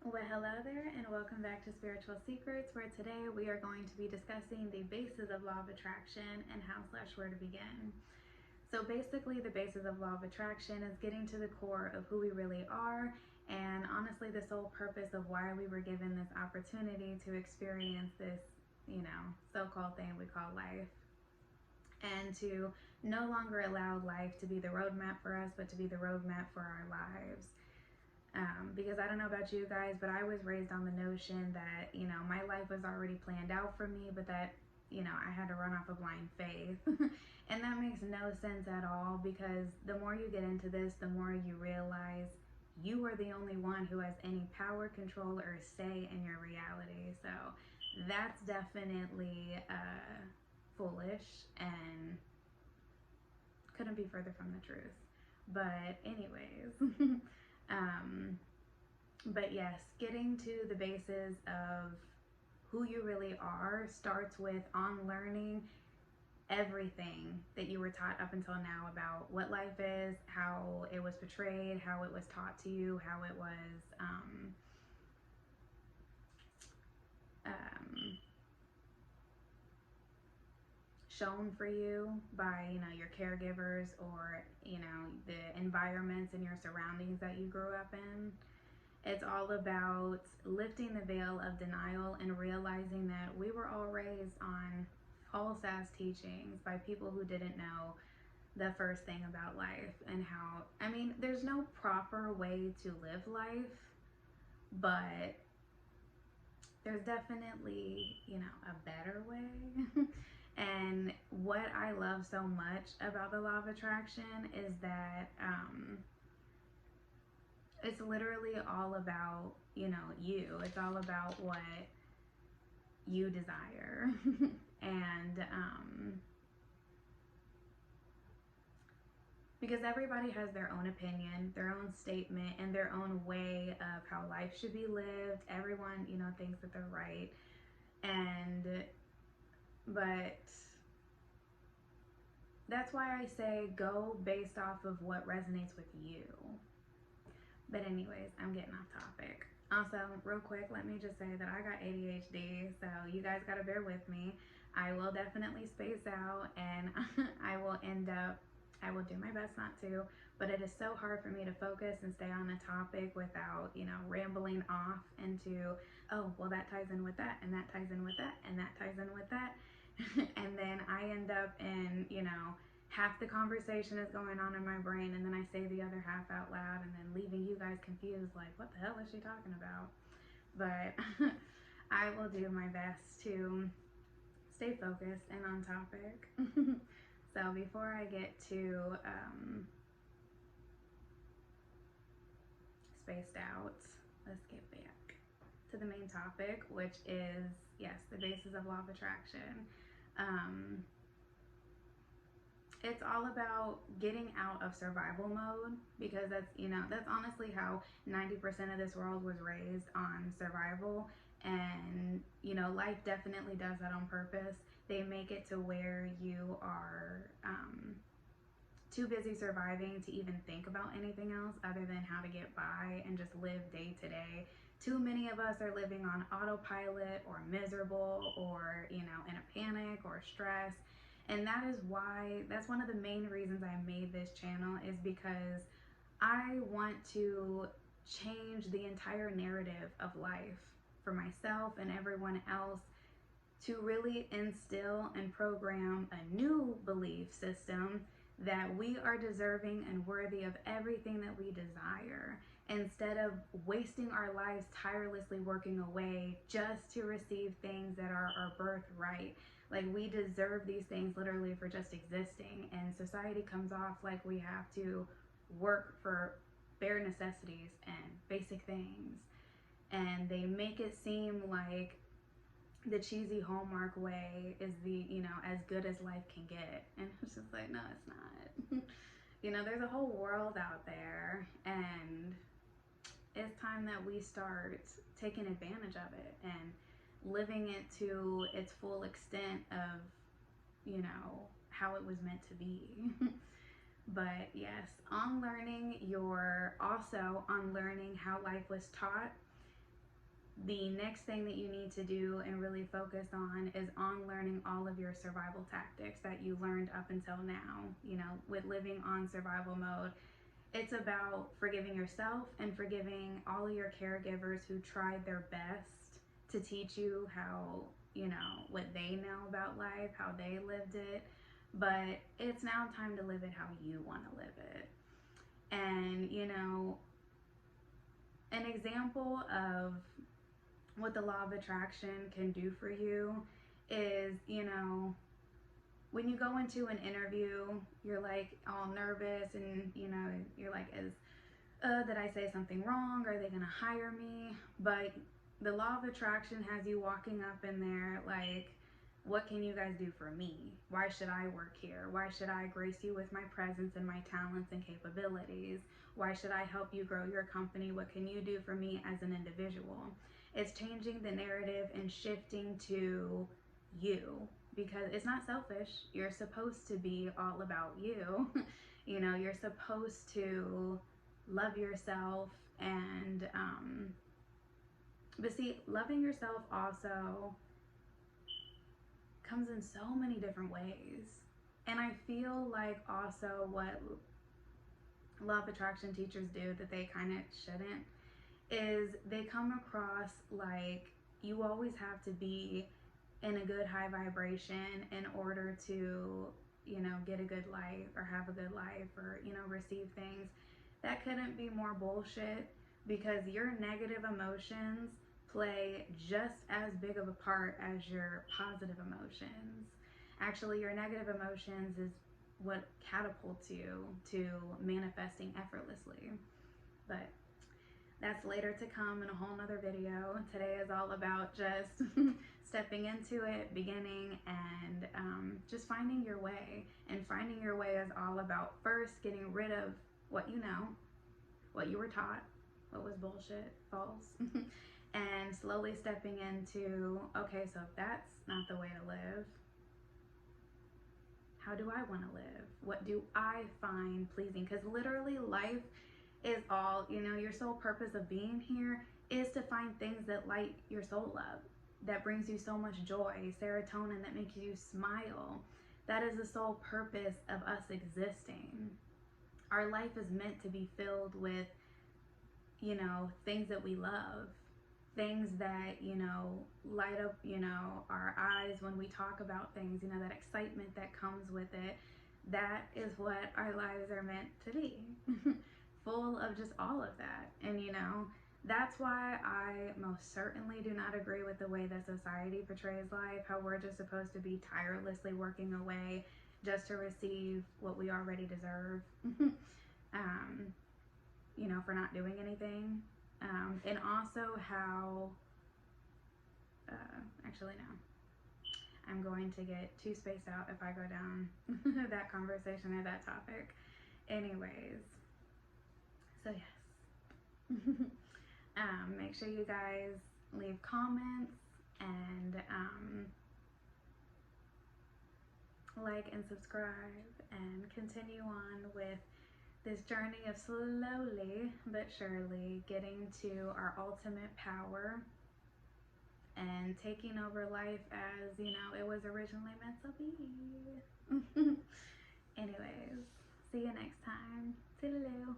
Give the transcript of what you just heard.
Well, hello there, and welcome back to Spiritual Secrets, where today we are going to be discussing the basis of law of attraction and how/where to begin. So basically, the basis of law of attraction is getting to the core of who we really are, and honestly, the sole purpose of why we were given this opportunity to experience this, so-called thing we call life, and to no longer allow life to be the roadmap for us, but to be the roadmap for our lives. Because I don't know about you guys, but I was raised on the notion that, my life was already planned out for me, but that, I had to run off of blind faith. And that makes no sense at all, because the more you get into this, the more you realize you are the only one who has any power, control, or say in your reality. So that's definitely foolish and couldn't be further from the truth. But anyways, but yes, getting to the basis of who you really are starts with unlearning everything that you were taught up until now about what life is, how it was portrayed, how it was taught to you, how it was shown for you by your caregivers, or the environments and your surroundings that you grew up in. It's all about lifting the veil of denial and realizing that we were all raised on false ass teachings by people who didn't know the first thing about life, and how, there's no proper way to live life, but there's definitely, a better way. And what I love so much about the law of attraction is that it's literally all about, you. It's all about what you desire. And because everybody has their own opinion, their own statement, and their own way of how life should be lived. Everyone, thinks that they're right. But that's why I say go based off of what resonates with you. But anyways, I'm getting off topic. Also, real quick, let me just say that I got ADHD, so you guys gotta bear with me. I will definitely space out, and I will do my best not to, but it is so hard for me to focus and stay on a topic without, rambling off into, oh, well, that ties in with that, and that ties in with that, and that ties in with that. And then I end up in, half the conversation is going on in my brain, and then I say the other half out loud, and then leaving you guys confused, like, what the hell is she talking about? But I will do my best to stay focused and on topic. So before I get too spaced out, let's get back to the main topic, which is, yes, the basis of law of attraction. It's all about getting out of survival mode, because that's honestly how 90% of this world was raised, on survival. And life definitely does that on purpose. They make it to where you are too busy surviving to even think about anything else other than how to get by and just live day to day. Too many of us are living on autopilot, or miserable, or in a panic or stress. And that's one of the main reasons I made this channel, is because I want to change the entire narrative of life for myself and everyone else, to really instill and program a new belief system that we are deserving and worthy of everything that we desire, instead of wasting our lives tirelessly working away just to receive things that are our birthright. Like, we deserve these things literally for just existing, and society comes off like we have to work for bare necessities and basic things, and they make it seem like the cheesy Hallmark way is the, as good as life can get. And it's just like, no, it's not. There's a whole world out there, and it's time that we start taking advantage of it and living it to its full extent of, how it was meant to be. But yes, also unlearning how life was taught, The next thing that you need to do and really focus on is on learning all of your survival tactics that you learned up until now. You know, with living on survival mode, it's about forgiving yourself and forgiving all of your caregivers who tried their best to teach you how, you know, what they know about life, how they lived it. But it's now time to live it how you want to live it. And, you know, an example of what the law of attraction can do for you is, you know, when you go into an interview, you're like all nervous and, you know, you're like, did I say something wrong? Are they going to hire me? But the law of attraction has you walking up in there like, what can you guys do for me? Why should I work here? Why should I grace you with my presence and my talents and capabilities? Why should I help you grow your company? What can you do for me as an individual? It's changing the narrative and shifting to you, because it's not selfish. You're supposed to be all about you. You know, you're supposed to love yourself and but see, loving yourself also comes in so many different ways. And I feel like also what law of attraction teachers do that they kind of shouldn't is they come across like you always have to be in a good high vibration in order to, you know, get a good life or have a good life or, you know, receive things. That couldn't be more bullshit, because your negative emotions play just as big of a part as your positive emotions. Actually, your negative emotions is what catapults you to manifesting effortlessly. But that's later to come in a whole nother video. Today is all about just stepping into it, beginning, and just finding your way. And finding your way is all about first getting rid of what you know, what you were taught, what was bullshit, false, and slowly stepping into, okay, so if that's not the way to live, how do I want to live? What do I find pleasing? Because literally life is all, you know, your sole purpose of being here is to find things that light your soul up, that brings you so much joy, serotonin that makes you smile. That is the sole purpose of us existing. Our life is meant to be filled with, you know, things that we love, things that, you know, light up, you know, our eyes when we talk about things, you know, that excitement that comes with it. That is what our lives are meant to be. Full of just all of that. And, you know, that's why I most certainly do not agree with the way that society portrays life, how we're just supposed to be tirelessly working away just to receive what we already deserve, you know, for not doing anything. And also how, actually, no, I'm going to get too spaced out if I go down that conversation or that topic. Anyways, so yes. Make sure you guys leave comments and like and subscribe and continue on with this journey of slowly but surely getting to our ultimate power and taking over life as, you know, it was originally meant to be. Anyways, see you next time. Toodaloo.